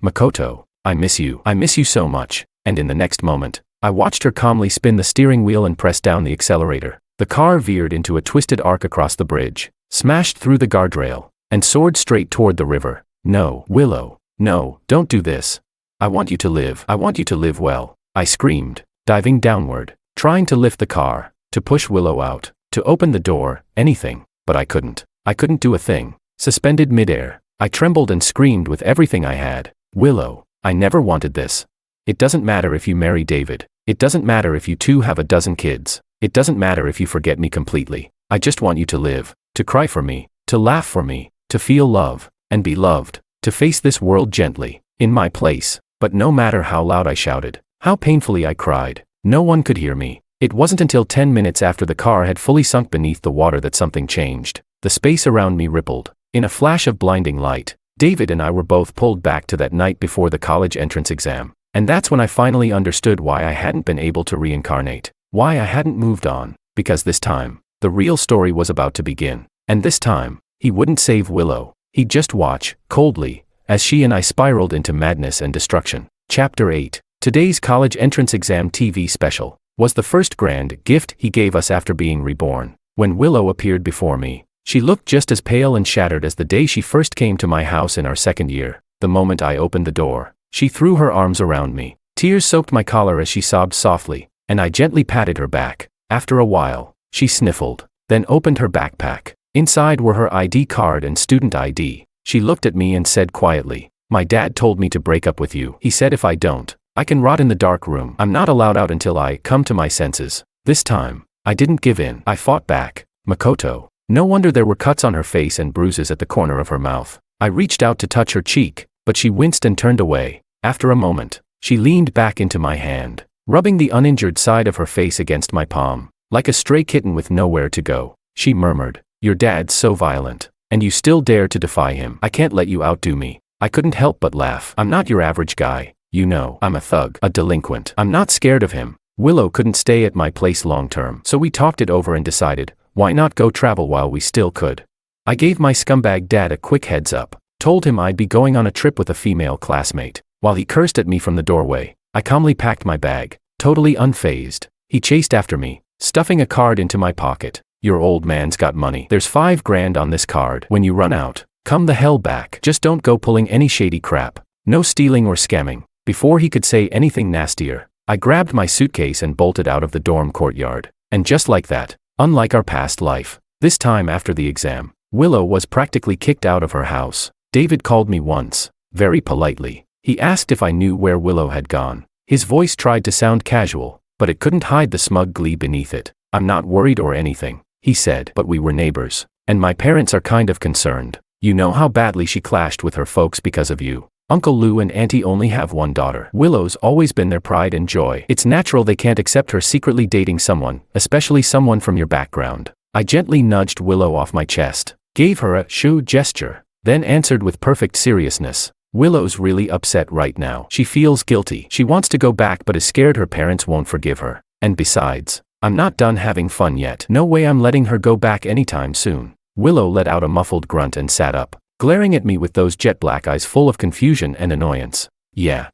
Makoto, I miss you. I miss you so much." And in the next moment, I watched her calmly spin the steering wheel and press down the accelerator. The car veered into a twisted arc across the bridge, smashed through the guardrail, and soared straight toward the river. No, Willow, no, don't do this. I want you to live. I want you to live well, I screamed, diving downward, trying to lift the car, to push Willow out, to open the door, anything, but I couldn't. I couldn't do a thing. Suspended midair, I trembled and screamed with everything I had. Willow, I never wanted this. It doesn't matter if you marry David. It doesn't matter if you two have a dozen kids. It doesn't matter if you forget me completely. I just want you to live, to cry for me, to laugh for me, to feel love, and be loved, to face this world gently, in my place. But no matter how loud I shouted, how painfully I cried, no one could hear me. It wasn't until 10 minutes after the car had fully sunk beneath the water that something changed. The space around me rippled. In a flash of blinding light, David and I were both pulled back to that night before the college entrance exam. And that's when I finally understood why I hadn't been able to reincarnate, why I hadn't moved on, because this time, the real story was about to begin. And this time, he wouldn't save Willow. He'd just watch, coldly, as she and I spiraled into madness and destruction. Chapter 8. Today's college entrance exam TV special was the first grand gift he gave us after being reborn. When Willow appeared before me, she looked just as pale and shattered as the day she first came to my house in our second year. The moment I opened the door, she threw her arms around me. Tears soaked my collar as she sobbed softly, and I gently patted her back. After a while, she sniffled, then opened her backpack. Inside were her ID card and student ID. She looked at me and said quietly, "My dad told me to break up with you. He said if I don't, I can rot in the dark room. I'm not allowed out until I come to my senses." This time, I didn't give in. I fought back. Makoto. No wonder there were cuts on her face and bruises at the corner of her mouth. I reached out to touch her cheek, but she winced and turned away. After a moment, she leaned back into my hand, rubbing the uninjured side of her face against my palm. Like a stray kitten with nowhere to go, she murmured, "Your dad's so violent, and you still dare to defy him. I can't let you outdo me." I couldn't help but laugh. "I'm not your average guy. You know, I'm a thug, a delinquent. I'm not scared of him." Willow couldn't stay at my place long term, so we talked it over and decided, why not go travel while we still could? I gave my scumbag dad a quick heads up, told him I'd be going on a trip with a female classmate. While he cursed at me from the doorway, I calmly packed my bag, totally unfazed. He chased after me, stuffing a card into my pocket. "Your old man's got money. There's $5,000 on this card. When you run out, come the hell back. Just don't go pulling any shady crap. No stealing or scamming." Before he could say anything nastier, I grabbed my suitcase and bolted out of the dorm courtyard. And just like that, unlike our past life, this time after the exam, Willow was practically kicked out of her house. David called me once, very politely. He asked if I knew where Willow had gone. His voice tried to sound casual, but it couldn't hide the smug glee beneath it. "I'm not worried or anything," he said, "but we were neighbors, and my parents are kind of concerned. You know how badly she clashed with her folks because of you. Uncle Lou and Auntie only have one daughter. Willow's always been their pride and joy. It's natural they can't accept her secretly dating someone, especially someone from your background." I gently nudged Willow off my chest, gave her a shoo gesture, then answered with perfect seriousness, "Willow's really upset right now. She feels guilty. She wants to go back but is scared her parents won't forgive her. And besides, I'm not done having fun yet. No way I'm letting her go back anytime soon." Willow let out a muffled grunt and sat up, glaring at me with those jet black eyes full of confusion and annoyance. "Yeah."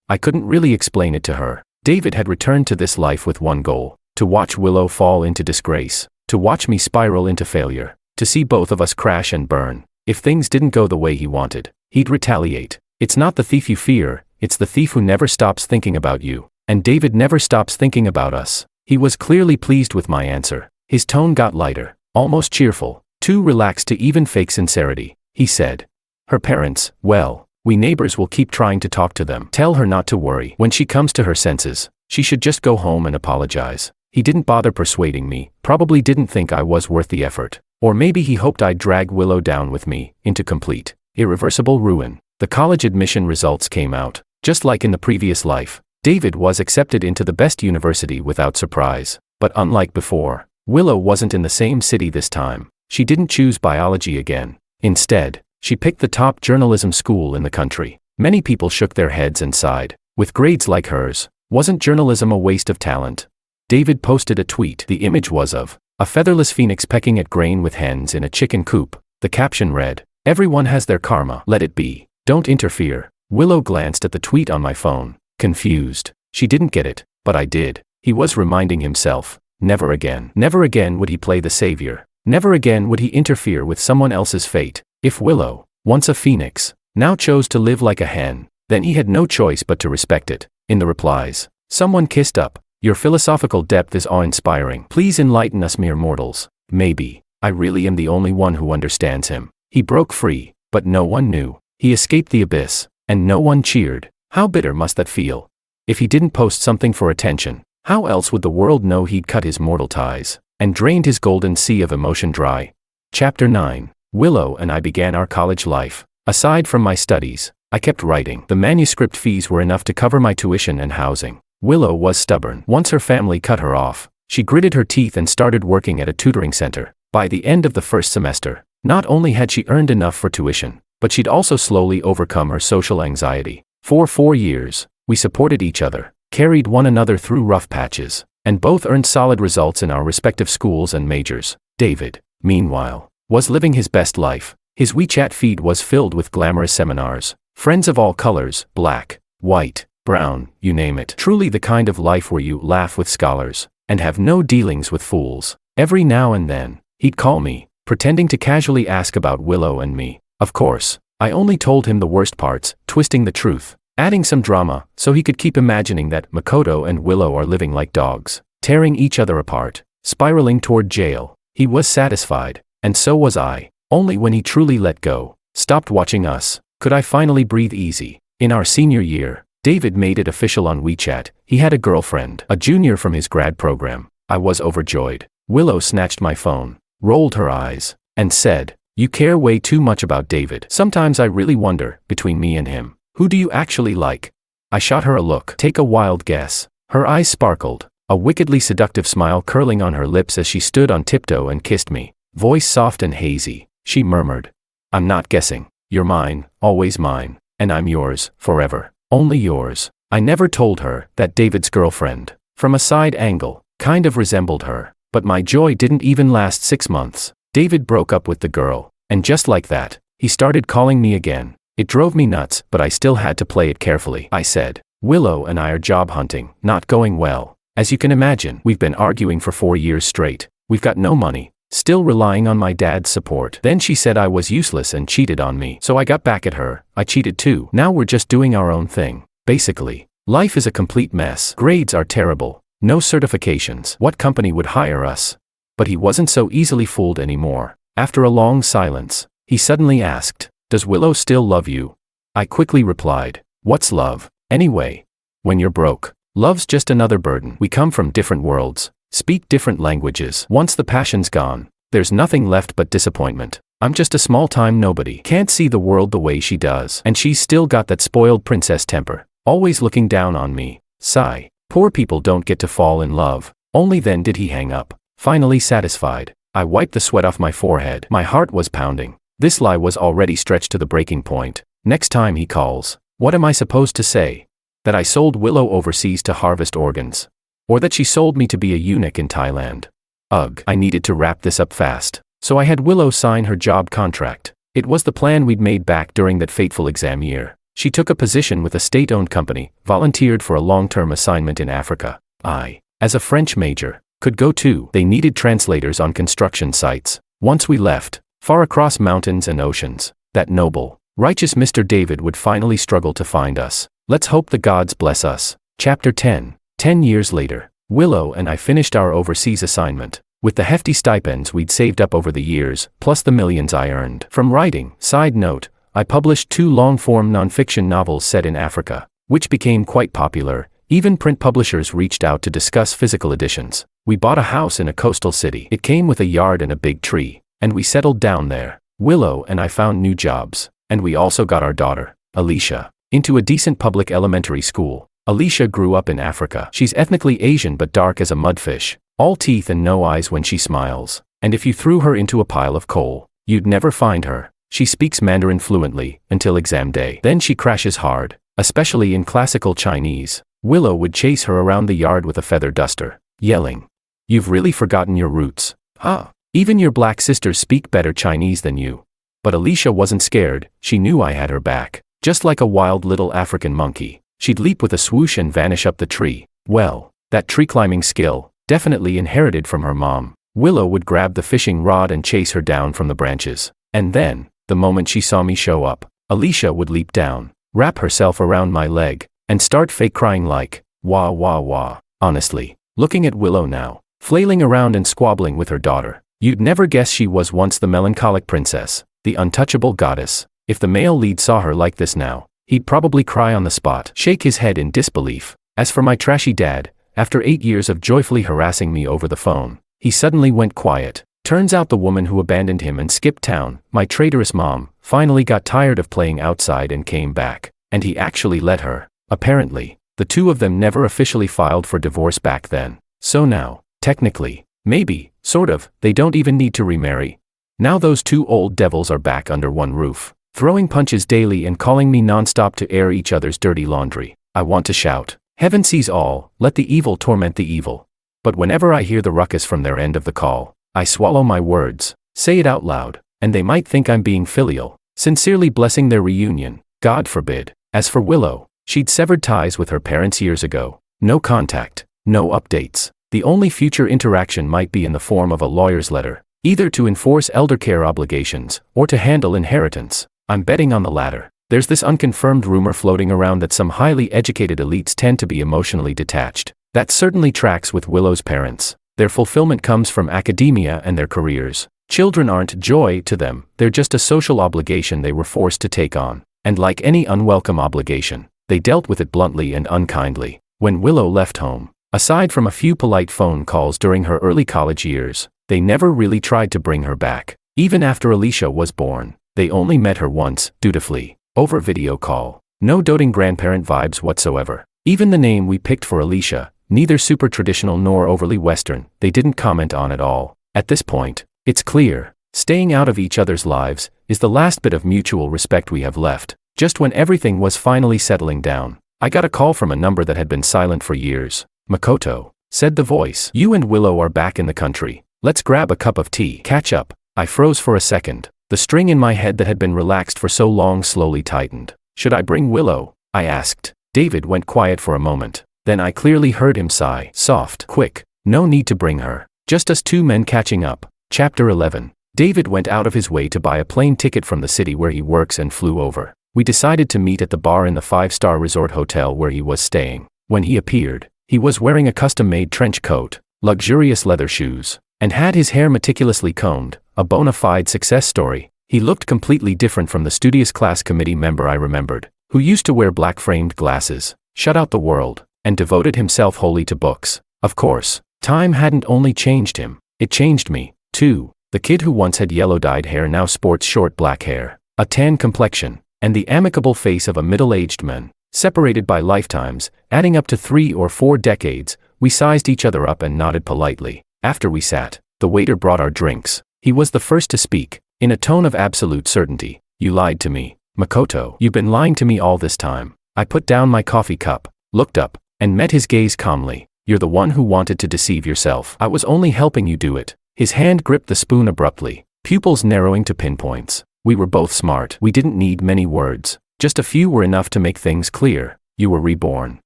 I couldn't really explain it to her. David had returned to this life with one goal, to watch Willow fall into disgrace, to watch me spiral into failure, to see both of us crash and burn. If things didn't go the way he wanted, he'd retaliate. It's not the thief you fear, it's the thief who never stops thinking about you. And David never stops thinking about us. He was clearly pleased with my answer. His tone got lighter, almost cheerful, too relaxed to even fake sincerity. He said, "Her parents, well, we neighbors will keep trying to talk to them. Tell her not to worry. When she comes to her senses, she should just go home and apologize." He didn't bother persuading me, probably didn't think I was worth the effort. Or maybe he hoped I'd drag Willow down with me, into complete, irreversible ruin. The college admission results came out. Just like in the previous life, David was accepted into the best university without surprise. But unlike before, Willow wasn't in the same city this time. She didn't choose biology again. Instead, she picked the top journalism school in the country. Many people shook their heads and sighed. With grades like hers, wasn't journalism a waste of talent? David posted a tweet. The image was of a featherless phoenix pecking at grain with hens in a chicken coop. The caption read, "Everyone has their karma. Let it be. Don't interfere." Willow glanced at the tweet on my phone, confused. She didn't get it, but I did. He was reminding himself, never again. Never again would he play the savior. Never again would he interfere with someone else's fate. If Willow, once a phoenix, now chose to live like a hen, then he had no choice but to respect it. In the replies, someone kissed up. Your philosophical depth is awe-inspiring. Please enlighten us mere mortals. Maybe I really am the only one who understands him. He broke free, but no one knew. He escaped the abyss, and no one cheered. How bitter must that feel? If he didn't post something for attention, how else would the world know he'd cut his mortal ties and drained his golden sea of emotion dry? Chapter 9. Willow and I began our college life. Aside from my studies, I kept writing. The manuscript fees were enough to cover my tuition and housing. Willow was stubborn. Once her family cut her off, she gritted her teeth and started working at a tutoring center. By the end of the first semester, not only had she earned enough for tuition, but she'd also slowly overcome her social anxiety. For 4 years, we supported each other, carried one another through rough patches, and both earned solid results in our respective schools and majors. David, meanwhile, was living his best life. His WeChat feed was filled with glamorous seminars, friends of all colors, black, white, brown, you name it. Truly the kind of life where you laugh with scholars and have no dealings with fools. Every now and then, he'd call me, pretending to casually ask about Willow and me. Of course, I only told him the worst parts, twisting the truth, adding some drama, so he could keep imagining that Makoto and Willow are living like dogs, tearing each other apart, spiraling toward jail. He was satisfied, and so was I. Only when he truly let go, stopped watching us, could I finally breathe easy. In our senior year, David made it official on WeChat. He had a girlfriend, a junior from his grad program. I was overjoyed. Willow snatched my phone, rolled her eyes, and said, "You care way too much about David. Sometimes I really wonder, between me and him, who do you actually like?" I shot her a look. Take a wild guess. Her eyes sparkled, a wickedly seductive smile curling on her lips as she stood on tiptoe and kissed me. Voice soft and hazy, she murmured, "I'm not guessing. You're mine, always mine, and I'm yours, forever. Only yours." I never told her that David's girlfriend, from a side angle, kind of resembled her, but my joy didn't even last 6 months. David broke up with the girl, and just like that, he started calling me again. It drove me nuts, but I still had to play it carefully. I said, "Willow and I are job hunting, not going well. As you can imagine, we've been arguing for 4 years straight. We've got no money, still relying on my dad's support." Then she said I was useless and cheated on me. So I got back at her. I cheated too. Now we're just doing our own thing. Basically, life is a complete mess. Grades are terrible. No certifications. What company would hire us? But he wasn't so easily fooled anymore. After a long silence, he suddenly asked, "Does Willow still love you?" I quickly replied, "What's love, anyway? When you're broke, love's just another burden. We come from different worlds, speak different languages. Once the passion's gone, there's nothing left but disappointment. I'm just a small-time nobody. Can't see the world the way she does. And she's still got that spoiled princess temper, always looking down on me." Sigh. Poor people don't get to fall in love. Only then did he hang up, finally satisfied. I wiped the sweat off my forehead. My heart was pounding. This lie was already stretched to the breaking point. Next time he calls, what am I supposed to say? That I sold Willow overseas to harvest organs? Or that she sold me to be a eunuch in Thailand? Ugh, I needed to wrap this up fast. So I had Willow sign her job contract. It was the plan we'd made back during that fateful exam year. She took a position with a state-owned company, volunteered for a long-term assignment in Africa. I, as a French major, could go too. They needed translators on construction sites. Once we left, far across mountains and oceans, that noble, righteous Mr. David would finally struggle to find us. Let's hope the gods bless us. Chapter 10. 10 years later, Willow and I finished our overseas assignment. With the hefty stipends we'd saved up over the years, plus the millions I earned from writing. Side note, I published 2 long-form non-fiction novels set in Africa, which became quite popular. Even print publishers reached out to discuss physical editions. We bought a house in a coastal city. It came with a yard and a big tree, and we settled down there. Willow and I found new jobs, and we also got our daughter, Alicia, into a decent public elementary school. Alicia grew up in Africa. She's ethnically Asian but dark as a mudfish, all teeth and no eyes when she smiles. And if you threw her into a pile of coal, you'd never find her. She speaks Mandarin fluently, until exam day. Then she crashes hard, especially in classical Chinese. Willow would chase her around the yard with a feather duster, yelling, "You've really forgotten your roots. Huh? Even your black sisters speak better Chinese than you." But Alicia wasn't scared. She knew I had her back. Just like a wild little African monkey, she'd leap with a swoosh and vanish up the tree. Well, that tree climbing skill, definitely inherited from her mom. Willow would grab the fishing rod and chase her down from the branches. And then, the moment she saw me show up, Alicia would leap down, wrap herself around my leg, and start fake crying like, wah wah wah. Honestly, looking at Willow now, flailing around and squabbling with her daughter, you'd never guess she was once the melancholic princess, the untouchable goddess. If the male lead saw her like this now, he'd probably cry on the spot, shake his head in disbelief. As for my trashy dad, after 8 years of joyfully harassing me over the phone, he suddenly went quiet. Turns out the woman who abandoned him and skipped town, my traitorous mom, finally got tired of playing outside and came back. And he actually let her. Apparently, the two of them never officially filed for divorce back then. So now, technically, maybe, sort of, they don't even need to remarry. Now those two old devils are back under one roof, throwing punches daily and calling me nonstop to air each other's dirty laundry. I want to shout, heaven sees all, let the evil torment the evil. But whenever I hear the ruckus from their end of the call, I swallow my words, say it out loud, and they might think I'm being filial, sincerely blessing their reunion. God forbid. As for Willow, she'd severed ties with her parents years ago. No contact, no updates. The only future interaction might be in the form of a lawyer's letter, either to enforce eldercare obligations or to handle inheritance. I'm betting on the latter. There's this unconfirmed rumor floating around that some highly educated elites tend to be emotionally detached. That certainly tracks with Willow's parents. Their fulfillment comes from academia and their careers. Children aren't joy to them, they're just a social obligation they were forced to take on. And like any unwelcome obligation, they dealt with it bluntly and unkindly. When Willow left home, aside from a few polite phone calls during her early college years, they never really tried to bring her back. Even after Alicia was born, they only met her once, dutifully, over video call. No doting grandparent vibes whatsoever. Even the name we picked for Alicia, neither super traditional nor overly Western, they didn't comment on at all. At this point, it's clear, staying out of each other's lives is the last bit of mutual respect we have left. Just when everything was finally settling down, I got a call from a number that had been silent for years. Makoto, said the voice. You and Willow are back in the country. Let's grab a cup of tea. Catch up. I froze for a second. The string in my head that had been relaxed for so long slowly tightened. Should I bring Willow? I asked. David went quiet for a moment. Then I clearly heard him sigh. Soft, quick. No need to bring her. Just us two men catching up. Chapter 11. David went out of his way to buy a plane ticket from the city where he works and flew over. We decided to meet at the bar in the 5-star resort hotel where he was staying. When he appeared, he was wearing a custom-made trench coat, luxurious leather shoes, and had his hair meticulously combed, a bona fide success story. He looked completely different from the studious class committee member I remembered, who used to wear black-framed glasses, shut out the world, and devoted himself wholly to books. Of course, time hadn't only changed him, it changed me, too. The kid who once had yellow-dyed hair now sports short black hair, a tan complexion, and the amicable face of a middle-aged man. Separated by lifetimes, adding up to 3 or 4 decades, we sized each other up and nodded politely. After we sat, the waiter brought our drinks. He was the first to speak, in a tone of absolute certainty. You lied to me, Makoto. You've been lying to me all this time. I put down my coffee cup, looked up, and met his gaze calmly. You're the one who wanted to deceive yourself. I was only helping you do it. His hand gripped the spoon abruptly, pupils narrowing to pinpoints. We were both smart. We didn't need many words. Just a few were enough to make things clear. You were reborn,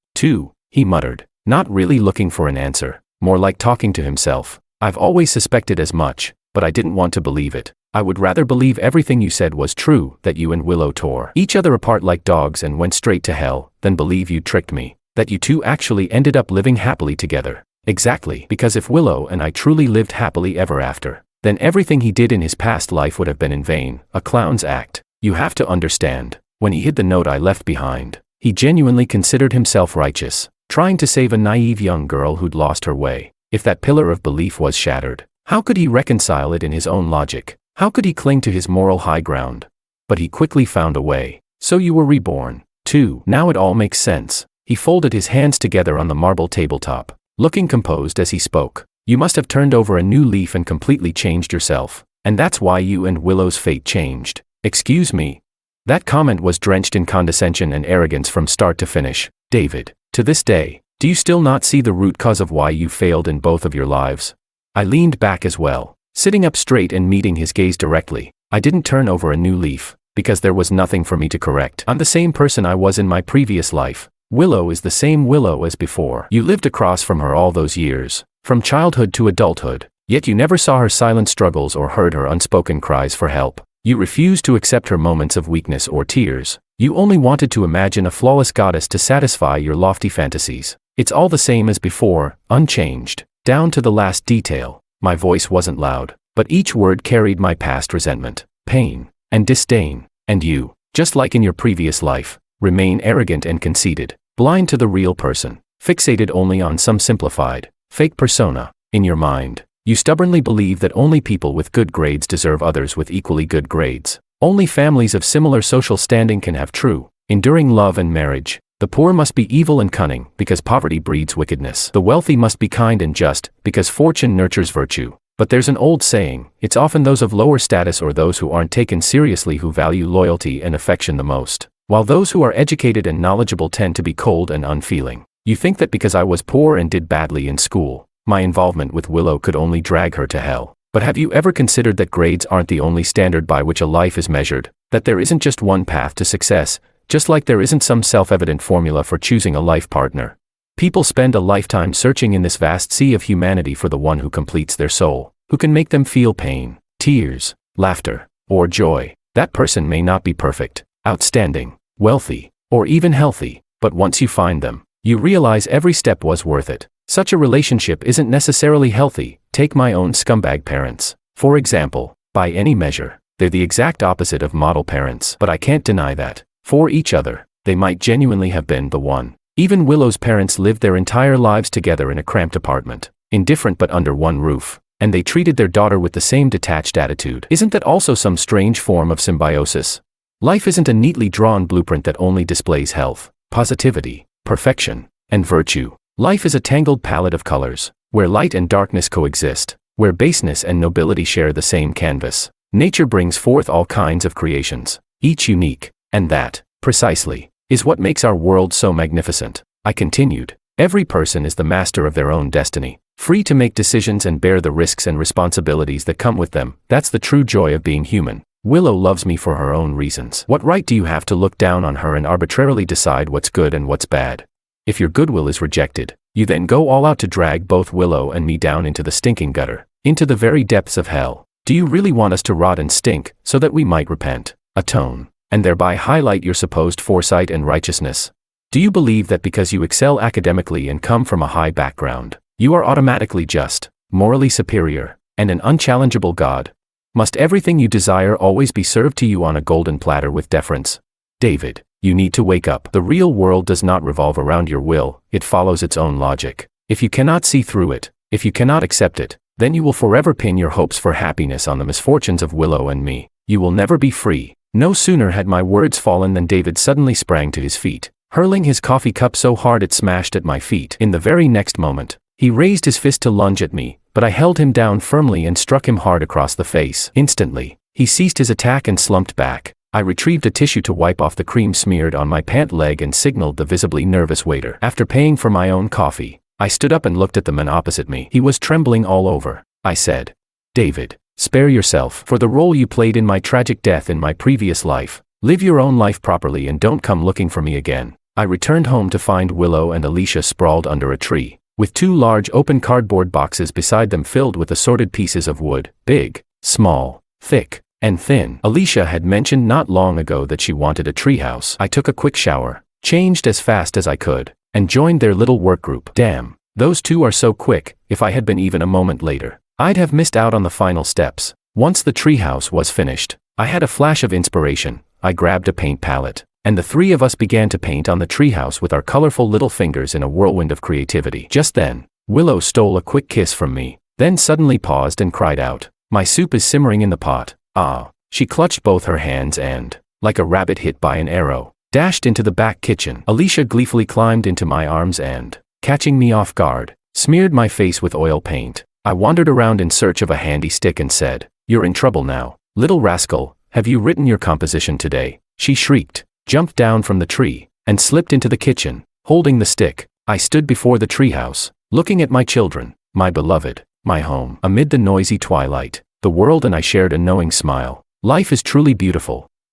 too, he muttered, not really looking for an answer, more like talking to himself. I've always suspected as much, but I didn't want to believe it. I would rather believe everything you said was true, that you and Willow tore each other apart like dogs and went straight to hell, than believe you tricked me, that you two actually ended up living happily together. Exactly, because if Willow and I truly lived happily ever after, then everything he did in his past life would have been in vain, a clown's act. You have to understand, when he hid the note I left behind, he genuinely considered himself righteous, trying to save a naive young girl who'd lost her way. If that pillar of belief was shattered, how could he reconcile it in his own logic? How could he cling to his moral high ground? But he quickly found a way. So you were reborn, too. Now it all makes sense. He folded his hands together on the marble tabletop, looking composed as he spoke. You must have turned over a new leaf and completely changed yourself, and that's why you and Willow's fate changed. Excuse me. That comment was drenched in condescension and arrogance from start to finish. David, to this day, do you still not see the root cause of why you failed in both of your lives? I leaned back as well, sitting up straight and meeting his gaze directly. I didn't turn over a new leaf, because there was nothing for me to correct. I'm the same person I was in my previous life. Willow is the same Willow as before. You lived across from her all those years, from childhood to adulthood. Yet you never saw her silent struggles or heard her unspoken cries for help. You refused to accept her moments of weakness or tears. You only wanted to imagine a flawless goddess to satisfy your lofty fantasies. It's all the same as before, unchanged, down to the last detail. My voice wasn't loud, but each word carried my past resentment, pain, and disdain. And you, just like in your previous life, remain arrogant and conceited, blind to the real person, fixated only on some simplified, fake persona. In your mind, you stubbornly believe that only people with good grades deserve others with equally good grades. Only families of similar social standing can have true, enduring love and marriage. The poor must be evil and cunning, because poverty breeds wickedness. The wealthy must be kind and just, because fortune nurtures virtue. But there's an old saying, it's often those of lower status or those who aren't taken seriously who value loyalty and affection the most, while those who are educated and knowledgeable tend to be cold and unfeeling. You think that because I was poor and did badly in school, my involvement with Willow could only drag her to hell. But have you ever considered that grades aren't the only standard by which a life is measured, that there isn't just one path to success, just like there isn't some self-evident formula for choosing a life partner? People spend a lifetime searching in this vast sea of humanity for the one who completes their soul, who can make them feel pain, tears, laughter, or joy. That person may not be perfect, outstanding, wealthy, or even healthy, but once you find them, you realize every step was worth it. Such a relationship isn't necessarily healthy. Take my own scumbag parents, for example. By any measure, they're the exact opposite of model parents, but I can't deny that, for each other, they might genuinely have been the one. Even Willow's parents lived their entire lives together in a cramped apartment, indifferent but under one roof, and they treated their daughter with the same detached attitude. Isn't that also some strange form of symbiosis? Life isn't a neatly drawn blueprint that only displays health, positivity, perfection, and virtue. Life is a tangled palette of colors, where light and darkness coexist, where baseness and nobility share the same canvas. Nature brings forth all kinds of creations, each unique, and that, precisely, is what makes our world so magnificent. I continued. Every person is the master of their own destiny, free to make decisions and bear the risks and responsibilities that come with them. That's the true joy of being human. Willow loves me for her own reasons. What right do you have to look down on her and arbitrarily decide what's good and what's bad? If your goodwill is rejected, you then go all out to drag both Willow and me down into the stinking gutter, into the very depths of hell. Do you really want us to rot and stink, so that we might repent, atone, and thereby highlight your supposed foresight and righteousness? Do you believe that because you excel academically and come from a high background, you are automatically just, morally superior, and an unchallengeable god? Must everything you desire always be served to you on a golden platter with deference? David, you need to wake up. The real world does not revolve around your will, it follows its own logic. If you cannot see through it, if you cannot accept it, then you will forever pin your hopes for happiness on the misfortunes of Willow and me. You will never be free. No sooner had my words fallen than David suddenly sprang to his feet, hurling his coffee cup so hard it smashed at my feet. In the very next moment, he raised his fist to lunge at me, but I held him down firmly and struck him hard across the face. Instantly, he ceased his attack and slumped back. I retrieved a tissue to wipe off the cream smeared on my pant leg and signaled the visibly nervous waiter. After paying for my own coffee, I stood up and looked at the man opposite me. He was trembling all over. I said, "David, spare yourself for the role you played in my tragic death in my previous life. Live your own life properly and don't come looking for me again." I returned home to find Willow and Alicia sprawled under a tree, with two large open cardboard boxes beside them filled with assorted pieces of wood, big, small, thick, and thin. Alicia had mentioned not long ago that she wanted a treehouse. I took a quick shower, changed as fast as I could, and joined their little work group. Damn, those two are so quick. If I had been even a moment later, I'd have missed out on the final steps. Once the treehouse was finished, I had a flash of inspiration. I grabbed a paint palette, and the three of us began to paint on the treehouse with our colorful little fingers in a whirlwind of creativity. Just then, Willow stole a quick kiss from me, then suddenly paused and cried out, "My soup is simmering in the pot." Ah, she clutched both her hands and, like a rabbit hit by an arrow, dashed into the back kitchen. Alicia gleefully climbed into my arms and, catching me off guard, smeared my face with oil paint. I wandered around in search of a handy stick and said, "You're in trouble now, little rascal. Have you written your composition today?" She shrieked, jumped down from the tree, and slipped into the kitchen, holding the stick. I stood before the treehouse, looking at my children, my beloved, my home. Amid the noisy twilight, the world and I shared a knowing smile. Life is truly beautiful,